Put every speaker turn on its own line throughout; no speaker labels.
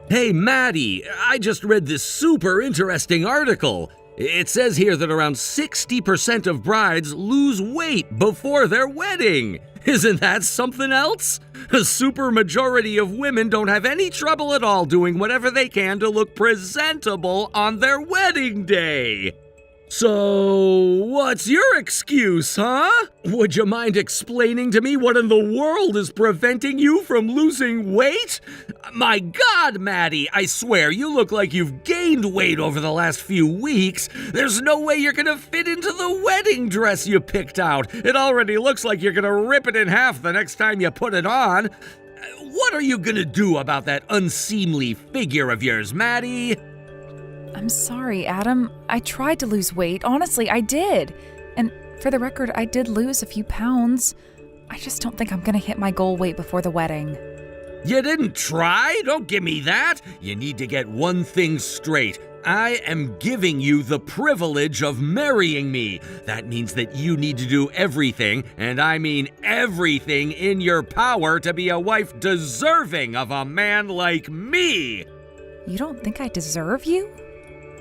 Hey, Maddie, I just read this super interesting article. It says here that around 60% of brides lose weight before their wedding. Isn't that something else? A super majority of women don't have any trouble at all doing whatever they can to look presentable on their wedding day. So, what's your excuse, huh? Would you mind explaining to me what in the world is preventing you from losing weight? My God, Maddie, I swear you look like you've gained weight over the last few weeks. There's no way you're gonna fit into the wedding dress you picked out. It already looks like you're gonna rip it in half the next time you put it on. What are you gonna do about that unseemly figure of yours, Maddie?
I'm sorry, Adam. I tried to lose weight. Honestly, I did. And for the record, I did lose a few pounds. I just don't think I'm gonna hit my goal weight before the wedding.
You didn't try? Don't give me that. You need to get one thing straight. I am giving you the privilege of marrying me. That means that you need to do everything, and I mean everything in your power to be a wife deserving of a man like me.
You don't think I deserve you?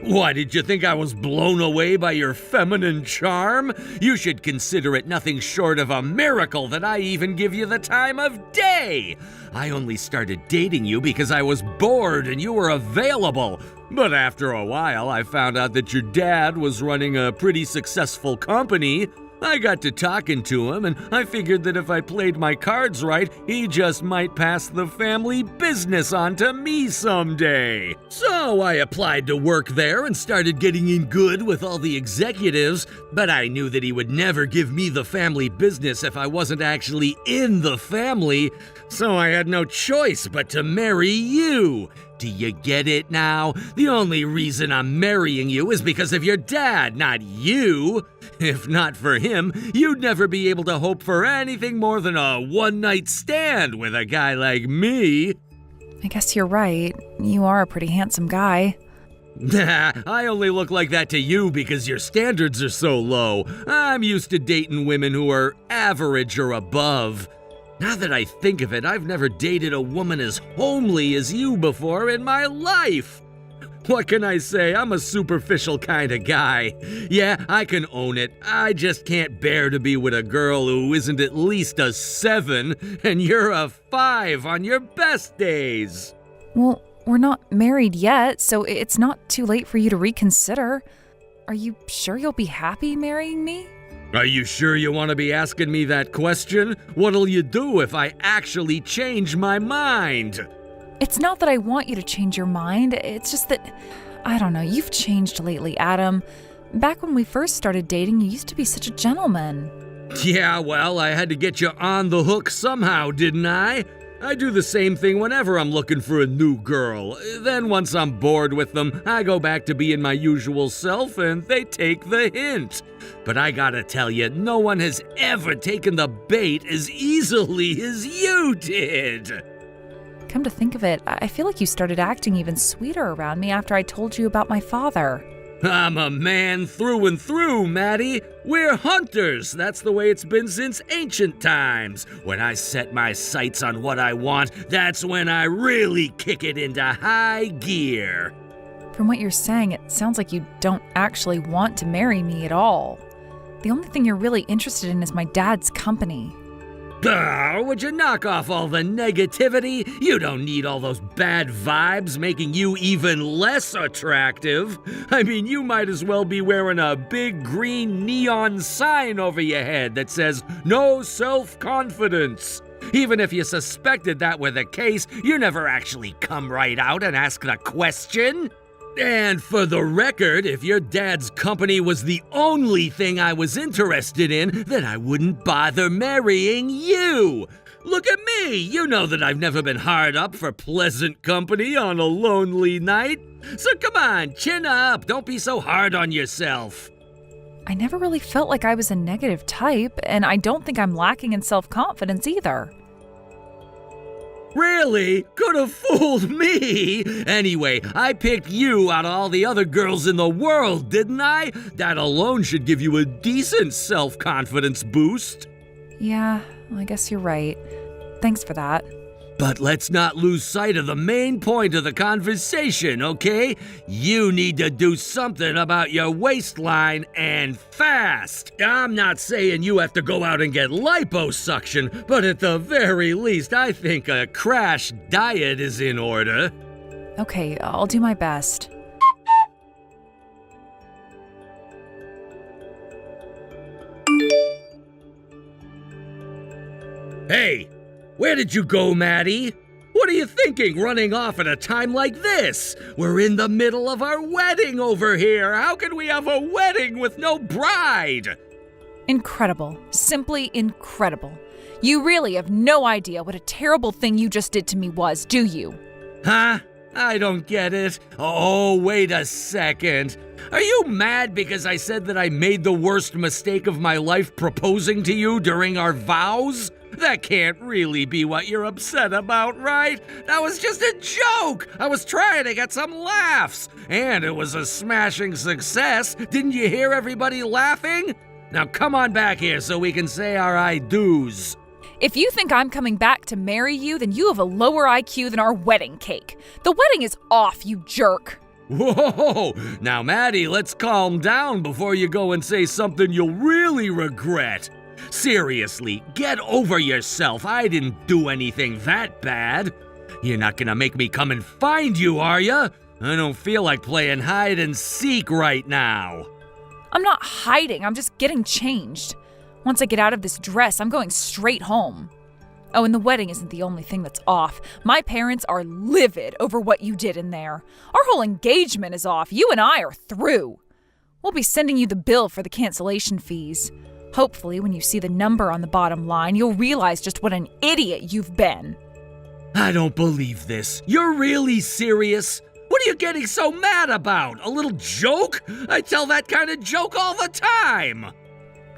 Why, did you think I was blown away by your feminine charm? You should consider it nothing short of a miracle that I even give you the time of day. I only started dating you because I was bored and you were available. But after a while, I found out that your dad was running a pretty successful company. I got to talking to him, and I figured that if I played my cards right, he just might pass the family business on to me someday. So I applied to work there and started getting in good with all the executives, but I knew that he would never give me the family business if I wasn't actually in the family, so I had no choice but to marry you. Do you get it now? The only reason I'm marrying you is because of your dad, not you. If not for him, you'd never be able to hope for anything more than a one-night stand with a guy like me.
I guess you're right. You are a pretty handsome guy.
Nah, I only look like that to you because your standards are so low. I'm used to dating women who are average or above. Now that I think of it, I've never dated a woman as homely as you before in my life. What can I say? I'm a superficial kind of guy. Yeah, I can own it. I just can't bear to be with a girl who isn't at least a 7, and you're a 5 on your best days.
Well, we're not married yet, so it's not too late for you to reconsider. Are you sure you'll be happy marrying me?
Are you sure you want to be asking me that question? What'll you do if I actually change my mind?
It's not that I want you to change your mind. It's just that, I don't know, you've changed lately, Adam. Back when we first started dating, you used to be such a gentleman.
Yeah, well, I had to get you on the hook somehow, didn't I? I do the same thing whenever I'm looking for a new girl. Then once I'm bored with them, I go back to being my usual self and they take the hint. But I gotta tell you, no one has ever taken the bait as easily as you did.
Come to think of it, I feel like you started acting even sweeter around me after I told you about my father.
I'm a man through and through, Maddie. We're hunters. That's the way it's been since ancient times. When I set my sights on what I want, that's when I really kick it into high gear.
From what you're saying, it sounds like you don't actually want to marry me at all. The only thing you're really interested in is my dad's company.
Would you knock off all the negativity? You don't need all those bad vibes making you even less attractive. I mean, you might as well be wearing a big green neon sign over your head that says, "No self-confidence." Even if you suspected that were the case, you never actually come right out and ask the question. And for the record, if your dad's company was the only thing I was interested in, then I wouldn't bother marrying you. Look at me! You know that I've never been hard up for pleasant company on a lonely night. So come on, chin up. Don't be so hard on yourself.
I never really felt like I was a negative type, and I don't think I'm lacking in self-confidence either.
Really? Could have fooled me. Anyway, I picked you out of all the other girls in the world, didn't I? That alone should give you a decent self-confidence boost.
Yeah, I guess you're right. Thanks for that.
But let's not lose sight of the main point of the conversation, okay? You need to do something about your waistline and fast. I'm not saying you have to go out and get liposuction, but at the very least, I think a crash diet is in order.
Okay, I'll do my best.
Hey, where did you go, Maddie? What are you thinking, running off at a time like this? We're in the middle of our wedding over here. How can we have a wedding with no bride?
Incredible. Simply incredible. You really have no idea what a terrible thing you just did to me was, do you?
Huh? I don't get it. Oh, wait a second. Are you mad because I said that I made the worst mistake of my life proposing to you during our vows? That can't really be what you're upset about, right? That was just a joke! I was trying to get some laughs! And it was a smashing success! Didn't you hear everybody laughing? Now come on back here so we can say our I do's.
If you think I'm coming back to marry you, then you have a lower IQ than our wedding cake. The wedding is off, you jerk!
Whoa! Now, Maddie, let's calm down before you go and say something you'll really regret. Seriously, get over yourself. I didn't do anything that bad. You're not gonna make me come and find you, are ya? I don't feel like playing hide and seek right now.
I'm not hiding, I'm just getting changed. Once I get out of this dress, I'm going straight home. Oh, and the wedding isn't the only thing that's off. My parents are livid over what you did in there. Our whole engagement is off. You and I are through. We'll be sending you the bill for the cancellation fees. Hopefully, when you see the number on the bottom line, you'll realize just what an idiot you've been.
I don't believe this. You're really serious? What are you getting so mad about? A little joke? I tell that kind of joke all the time.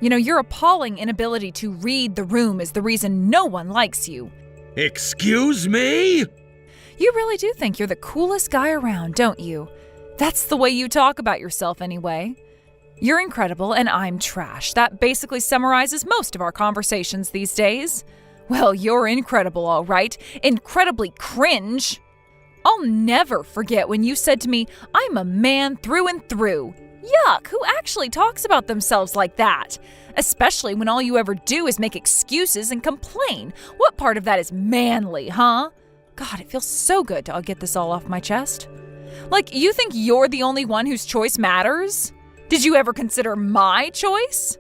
You know, your appalling inability to read the room is the reason no one likes you.
Excuse me?
You really do think you're the coolest guy around, don't you? That's the way you talk about yourself anyway. You're incredible and I'm trash. That basically summarizes most of our conversations these days. Well, you're incredible, all right. Incredibly cringe. I'll never forget when you said to me, I'm a man through and through. Yuck, who actually talks about themselves like that? Especially when all you ever do is make excuses and complain. What part of that is manly, huh? God, it feels so good to get this all off my chest. Like, you think you're the only one whose choice matters? Did you ever consider my choice?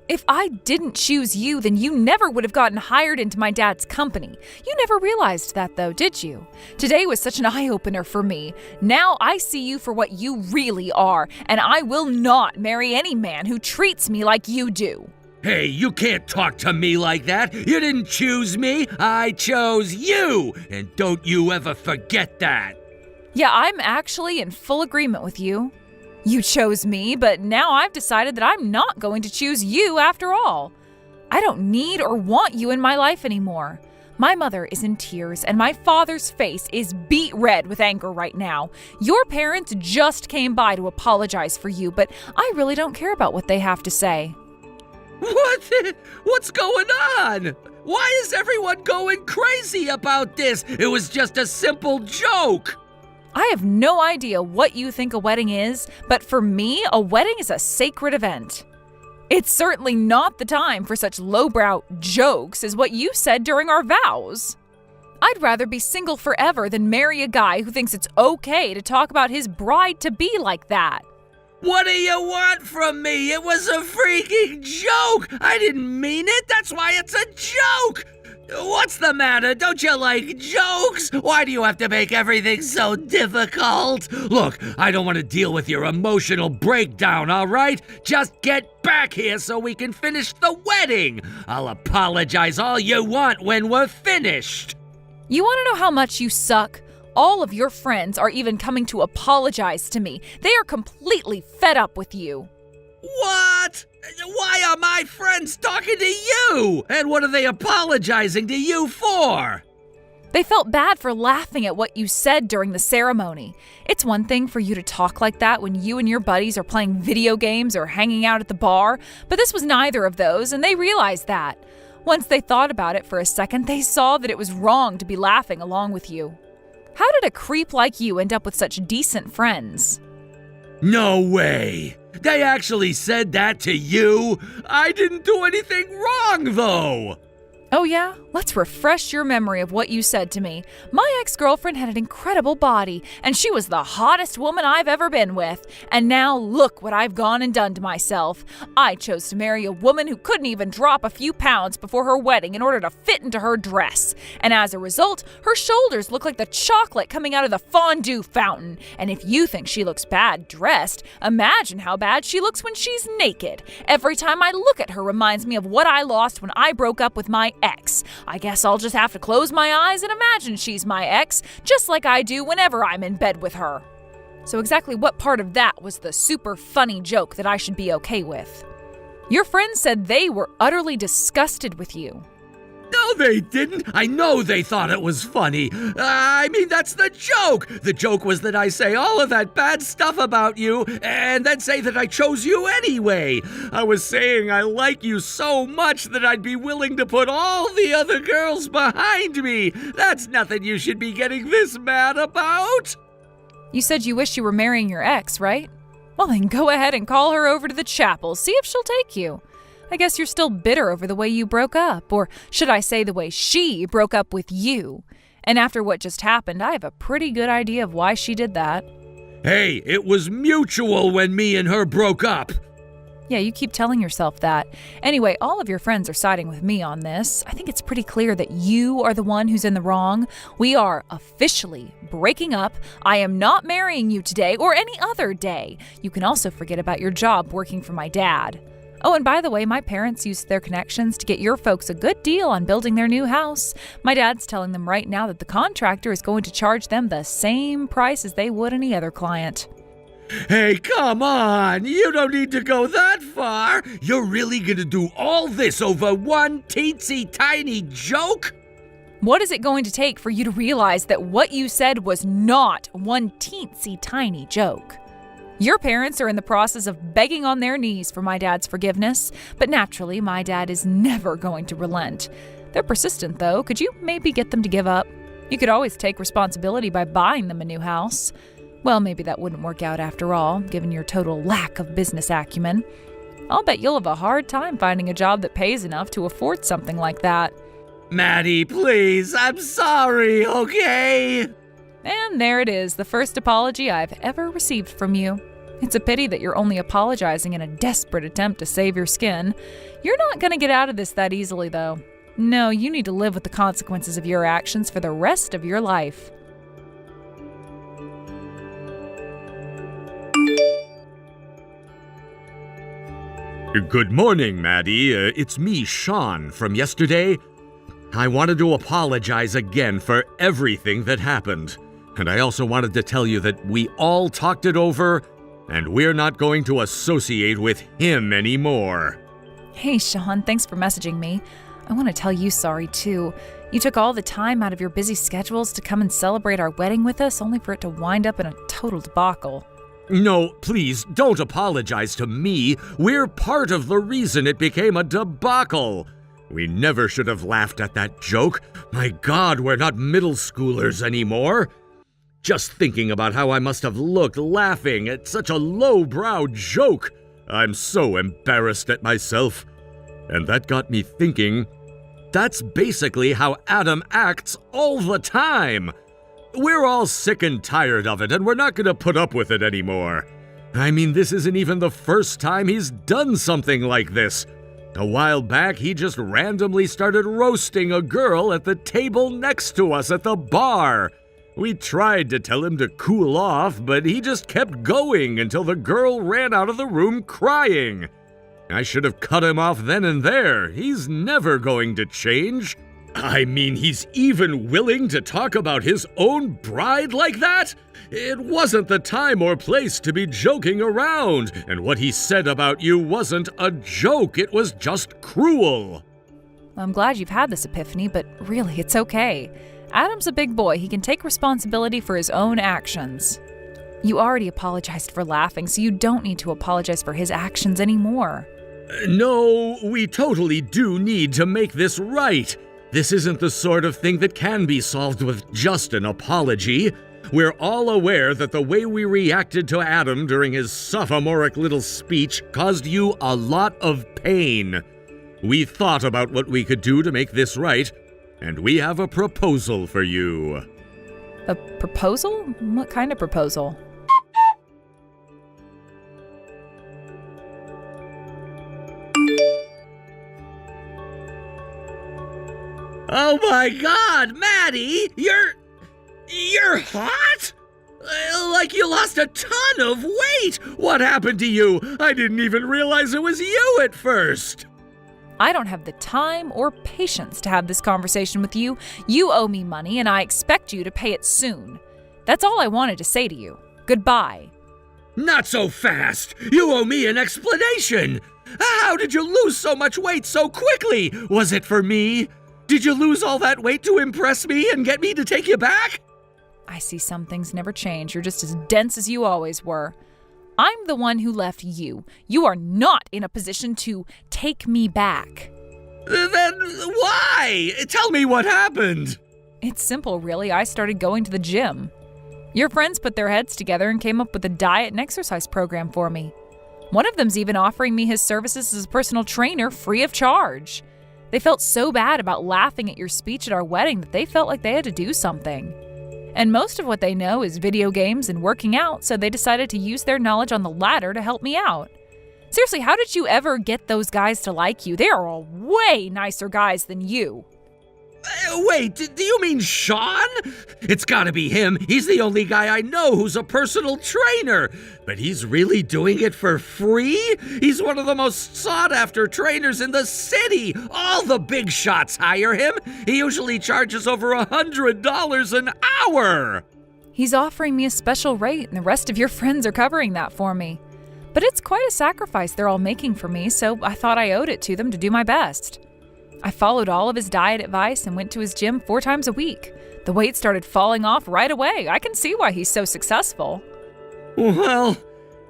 If I didn't choose you, then you never would have gotten hired into my dad's company. You never realized that, though, did you? Today was such an eye-opener for me. Now I see you for what you really are, and I will not marry any man who treats me like you do.
Hey, you can't talk to me like that. You didn't choose me. I chose you. And don't you ever forget that.
Yeah, I'm actually in full agreement with you. You chose me, but now I've decided that I'm not going to choose you after all. I don't need or want you in my life anymore. My mother is in tears, and my father's face is beet red with anger right now. Your parents just came by to apologize for you, but I really don't care about what they have to say.
What? What's going on? Why is everyone going crazy about this? It was just a simple joke.
I have no idea what you think a wedding is, but for me, a wedding is a sacred event. It's certainly not the time for such lowbrow jokes as what you said during our vows. I'd rather be single forever than marry a guy who thinks it's okay to talk about his bride-to-be like that.
What do you want from me? It was a freaking joke. I didn't mean it. That's why it's a joke. What's the matter? Don't you like jokes? Why do you have to make everything so difficult? Look, I don't want to deal with your emotional breakdown, all right? Just get back here so we can finish the wedding. I'll apologize all you want when we're finished.
You want to know how much you suck? All of your friends are even coming to apologize to me. They are completely fed up with you.
What? Why are my friends talking to you? And what are they apologizing to you for?
They felt bad for laughing at what you said during the ceremony. It's one thing for you to talk like that when you and your buddies are playing video games or hanging out at the bar, but this was neither of those, and they realized that. Once they thought about it for a second, they saw that it was wrong to be laughing along with you. How did a creep like you end up with such decent friends?
No way! They actually said that to you? I didn't do anything wrong, though!
Oh yeah? Let's refresh your memory of what you said to me. My ex-girlfriend had an incredible body, and she was the hottest woman I've ever been with. And now look what I've gone and done to myself. I chose to marry a woman who couldn't even drop a few pounds before her wedding in order to fit into her dress. And as a result, her shoulders look like the chocolate coming out of the fondue fountain. And if you think she looks bad dressed, imagine how bad she looks when she's naked. Every time I look at her reminds me of what I lost when I broke up with my ex. I guess I'll just have to close my eyes and imagine she's my ex, just like I do whenever I'm in bed with her. So exactly what part of that was the super funny joke that I should be okay with? Your friends said they were utterly disgusted with you.
No, they didn't. I know they thought it was funny. I mean, that's the joke. The joke was that I say all of that bad stuff about you and then say that I chose you anyway. I was saying I like you so much that I'd be willing to put all the other girls behind me. That's nothing you should be getting this mad about.
You said you wish you were marrying your ex, right? Well, then go ahead and call her over to the chapel. See if she'll take you. I guess you're still bitter over the way you broke up, or should I say the way she broke up with you. And after what just happened, I have a pretty good idea of why she did that.
Hey, it was mutual when me and her broke up.
Yeah, you keep telling yourself that. Anyway, all of your friends are siding with me on this. I think it's pretty clear that you are the one who's in the wrong. We are officially breaking up. I am not marrying you today or any other day. You can also forget about your job working for my dad. Oh, and by the way, my parents used their connections to get your folks a good deal on building their new house. My dad's telling them right now that the contractor is going to charge them the same price as they would any other client.
Hey, come on! You don't need to go that far! You're really gonna do all this over one teensy tiny joke?
What is it going to take for you to realize that what you said was not one teensy tiny joke? Your parents are in the process of begging on their knees for my dad's forgiveness, but naturally, my dad is never going to relent. They're persistent, though. Could you maybe get them to give up? You could always take responsibility by buying them a new house. Well, maybe that wouldn't work out after all, given your total lack of business acumen. I'll bet you'll have a hard time finding a job that pays enough to afford something like that.
Maddie, please, I'm sorry, okay?
And there it is, the first apology I've ever received from you. It's a pity that you're only apologizing in a desperate attempt to save your skin. You're not going to get out of this that easily, though. No, you need to live with the consequences of your actions for the rest of your life.
Good morning, Maddie. It's me, Sean, from yesterday. I wanted to apologize again for everything that happened. And I also wanted to tell you that we all talked it over, and we're not going to associate with him anymore.
Hey, Sean, thanks for messaging me. I want to tell you sorry, too. You took all the time out of your busy schedules to come and celebrate our wedding with us, only for it to wind up in a total debacle.
No, please, don't apologize to me. We're part of the reason it became a debacle. We never should have laughed at that joke. My God, we're not middle schoolers anymore. Just thinking about how I must have looked laughing at such a lowbrow joke. I'm so embarrassed at myself. And that got me thinking, that's basically how Adam acts all the time. We're all sick and tired of it, and we're not going to put up with it anymore. I mean, this isn't even the first time he's done something like this. A while back, he just randomly started roasting a girl at the table next to us at the bar. We tried to tell him to cool off, but he just kept going until the girl ran out of the room crying. I should have cut him off then and there. He's never going to change. I mean, he's even willing to talk about his own bride like that? It wasn't the time or place to be joking around, and what he said about you wasn't a joke, it was just cruel.
I'm glad you've had this epiphany, but really, it's okay. Adam's a big boy. He can take responsibility for his own actions. You already apologized for laughing, so you don't need to apologize for his actions anymore.
No, we totally do need to make this right. This isn't the sort of thing that can be solved with just an apology. We're all aware that the way we reacted to Adam during his sophomoric little speech caused you a lot of pain. We thought about what we could do to make this right, and we have a proposal for you.
A proposal? What kind of proposal?
Oh my God, Maddie! You're hot? Like you lost a ton of weight! What happened to you? I didn't even realize it was you at first!
I don't have the time or patience to have this conversation with you. You owe me money, and I expect you to pay it soon. That's all I wanted to say to you. Goodbye.
Not so fast! You owe me an explanation! How did you lose so much weight so quickly? Was it for me? Did you lose all that weight to impress me and get me to take you back?
I see some things never change. You're just as dense as you always were. I'm the one who left you. You are not in a position to take me back.
Then why? Tell me what happened.
It's simple, really. I started going to the gym. Your friends put their heads together and came up with a diet and exercise program for me. One of them's even offering me his services as a personal trainer free of charge. They felt so bad about laughing at your speech at our wedding that they felt like they had to do something. And most of what they know is video games and working out, so they decided to use their knowledge on the latter to help me out. Seriously, how did you ever get those guys to like you? They are all way nicer guys than you.
Wait, do you mean Sean? It's gotta be him. He's the only guy I know who's a personal trainer. But he's really doing it for free? He's one of the most sought-after trainers in the city. All the big shots hire him. He usually charges over $100 an hour.
He's offering me a special rate, and the rest of your friends are covering that for me. But it's quite a sacrifice they're all making for me, so I thought I owed it to them to do my best. I followed all of his diet advice and went to his gym 4 times a week. The weight started falling off right away. I can see why he's so successful.
Well,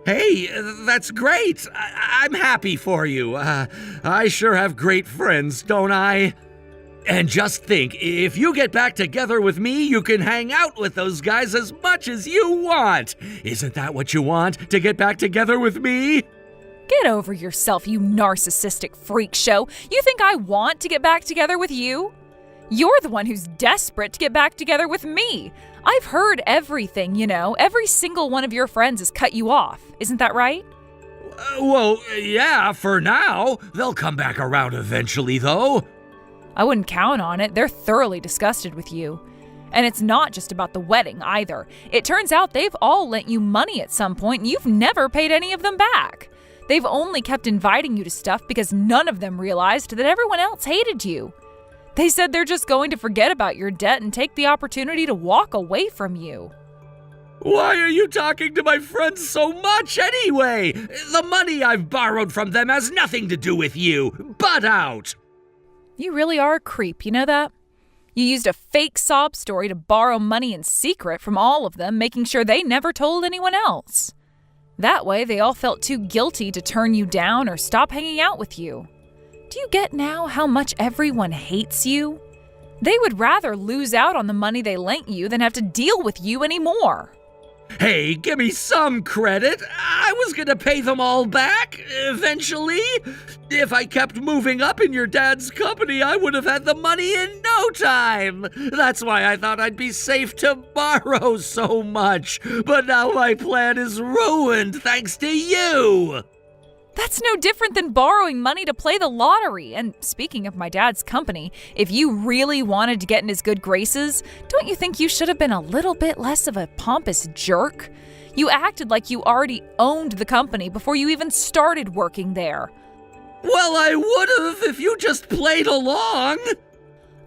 hey, that's great. I'm happy for you. I sure have great friends, don't I? And just think, if you get back together with me, you can hang out with those guys as much as you want. Isn't that what you want, to get back together with me?
Get over yourself, you narcissistic freak show. You think I want to get back together with you? You're the one who's desperate to get back together with me. I've heard everything, you know. Every single one of your friends has cut you off. Isn't that right?
Well, yeah, for now. They'll come back around eventually, though.
I wouldn't count on it. They're thoroughly disgusted with you. And it's not just about the wedding, either. It turns out they've all lent you money at some point, and you've never paid any of them back. They've only kept inviting you to stuff because none of them realized that everyone else hated you. They said they're just going to forget about your debt and take the opportunity to walk away from you.
Why are you talking to my friends so much anyway? The money I've borrowed from them has nothing to do with you. Butt out!
You really are a creep, you know that? You used a fake sob story to borrow money in secret from all of them, making sure they never told anyone else. That way, they all felt too guilty to turn you down or stop hanging out with you. Do you get now how much everyone hates you? They would rather lose out on the money they lent you than have to deal with you anymore.
Hey, give me some credit. I was gonna pay them all back, eventually. If I kept moving up in your dad's company, I would have had the money in no time. That's why I thought I'd be safe to borrow so much. But now my plan is ruined thanks to you.
That's no different than borrowing money to play the lottery. And speaking of my dad's company, if you really wanted to get in his good graces, don't you think you should have been a little bit less of a pompous jerk? You acted like you already owned the company before you even started working there.
Well, I would have if you just played along.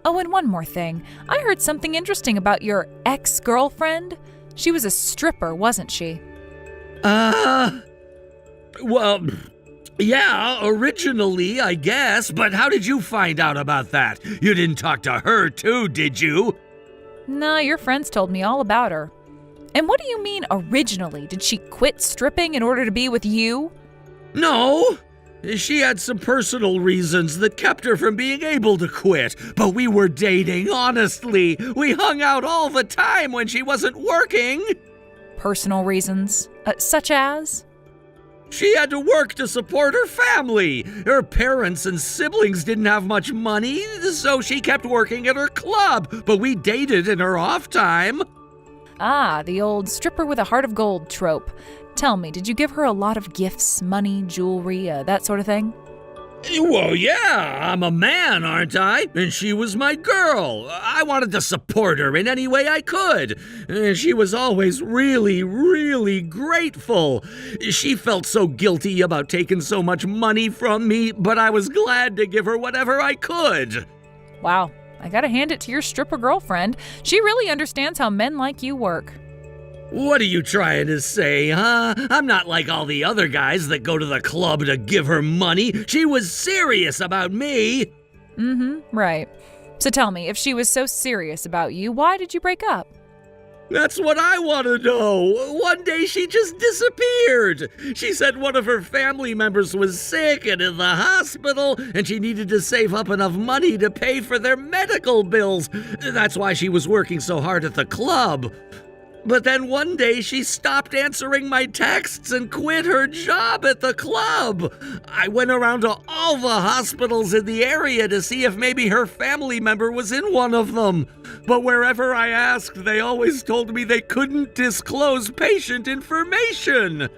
Oh, and one more thing. I heard something interesting about your ex-girlfriend. She was a stripper, wasn't she?
Well, yeah, originally, I guess, but how did you find out about that? You didn't talk to her too, did you?
No, your friends told me all about her. And what do you mean originally? Did she quit stripping in order to be with you?
No, She had some personal reasons that kept her from being able to quit, but we were dating, honestly. We hung out all the time when she wasn't working.
Personal reasons? Such as?
She had to work to support her family. Her parents and siblings didn't have much money, so she kept working at her club, but we dated in her off time.
Ah, the old stripper with a heart of gold trope. Tell me, did you give her a lot of gifts, money, jewelry, that sort of thing?
Well, yeah, I'm a man, aren't I? And she was my girl. I wanted to support her in any way I could. She was always really, really grateful. She felt so guilty about taking so much money from me, but I was glad to give her whatever I could.
Wow, I gotta hand it to your stripper girlfriend. She really understands how men like you work.
What are you trying to say, huh? I'm not like all the other guys that go to the club to give her money. She was serious about me.
Right. So tell me, if she was so serious about you, why did you break up?
That's what I want to know. One day she just disappeared. She said one of her family members was sick and in the hospital, and she needed to save up enough money to pay for their medical bills. That's why she was working so hard at the club. But then one day she stopped answering my texts and quit her job at the club. I went around to all the hospitals in the area to see if maybe her family member was in one of them. But wherever I asked, they always told me they couldn't disclose patient information.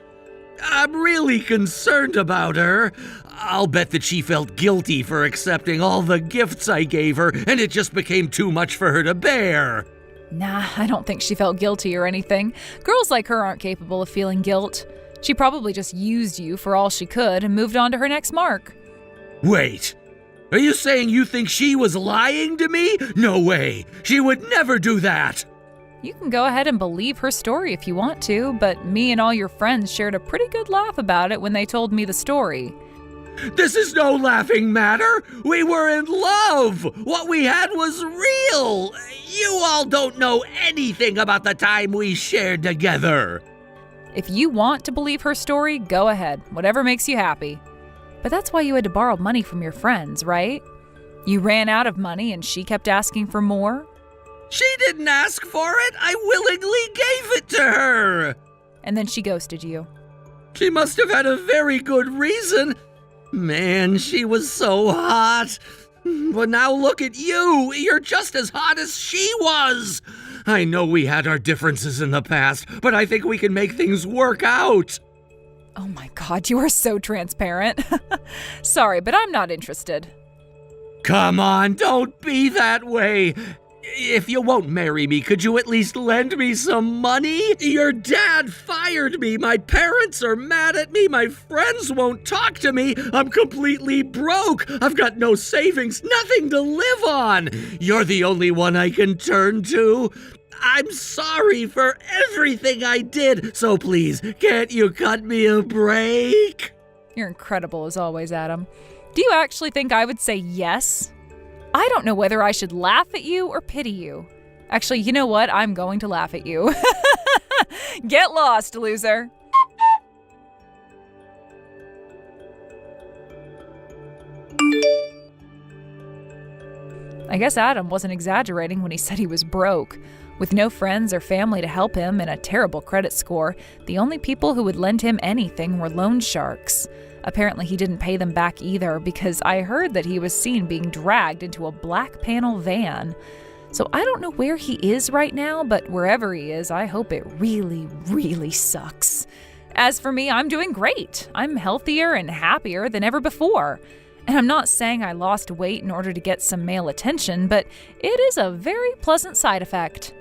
I'm really concerned about her. I'll bet that she felt guilty for accepting all the gifts I gave her, and it just became too much for her to bear.
Nah, I don't think she felt guilty or anything. Girls like her aren't capable of feeling guilt. She probably just used you for all she could and moved on to her next mark.
Wait, are you saying you think she was lying to me? No way, she would never do that.
You can go ahead and believe her story if you want to, but me and all your friends shared a pretty good laugh about it when they told me the story.
This is no laughing matter. We were in love. What we had was real. You all don't know anything about the time we shared together.
If you want to believe her story, go ahead. Whatever makes you happy. But that's why you had to borrow money from your friends, right? You ran out of money and she kept asking for more?
She didn't ask for it. I willingly gave it to her.
And then she ghosted you.
She must have had a very good reason. Man, she was so hot. But now look at you. You're just as hot as she was. I know we had our differences in the past, but I think we can make things work out.
Oh my God, you are so transparent. Sorry, but I'm not interested.
Come on, don't be that way. If you won't marry me, could you at least lend me some money? Your dad fired me. My parents are mad at me. My friends won't talk to me. I'm completely broke. I've got no savings, nothing to live on. You're the only one I can turn to. I'm sorry for everything I did, so please, can't you cut me a break?
You're incredible as always, Adam. Do you actually think I would say yes? I don't know whether I should laugh at you or pity you. Actually, you know what? I'm going to laugh at you. Get lost, loser. I guess Adam wasn't exaggerating when he said he was broke. With no friends or family to help him and a terrible credit score, the only people who would lend him anything were loan sharks. Apparently he didn't pay them back either because I heard that he was seen being dragged into a black panel van. So I don't know where he is right now, but wherever he is, I hope it really, really sucks. As for me, I'm doing great. I'm healthier and happier than ever before. And I'm not saying I lost weight in order to get some male attention, but it is a very pleasant side effect.